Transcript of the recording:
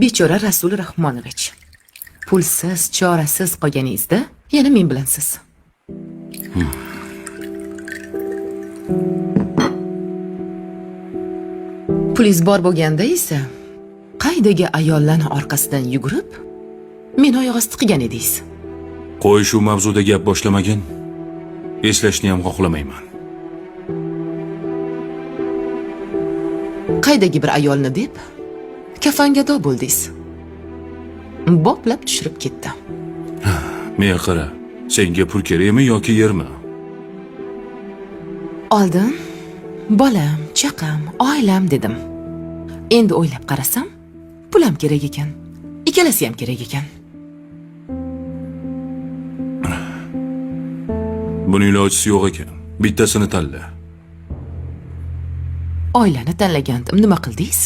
Bechora Rasul Rahmonovich. Pulsiz, chorasiz qolganingizda yana men bilansiz. Pulingiz bor bo'lganda esa qaydagi ayollarning orqasidan yugurib, meni oyoq osti qilgan edingiz. Qo'y, shu mavzuda gap boshlamagin. Eslashni ham xohlamayman. Qaydagi bir ayolni deb kafangado bo'ldingiz. Boplab tushirib ketdi. Men qara, senga pul kerakmi yoki yermi? Oldin bolam, chaqam, oilam dedim. Endi o'ylab qarasam, pulam kerak ekan. Ikkalasi ham kerak ekan. Buning ilojisi yo'q ekan. Bittasini tanla. Oilani tanlagandim, nima qildingiz?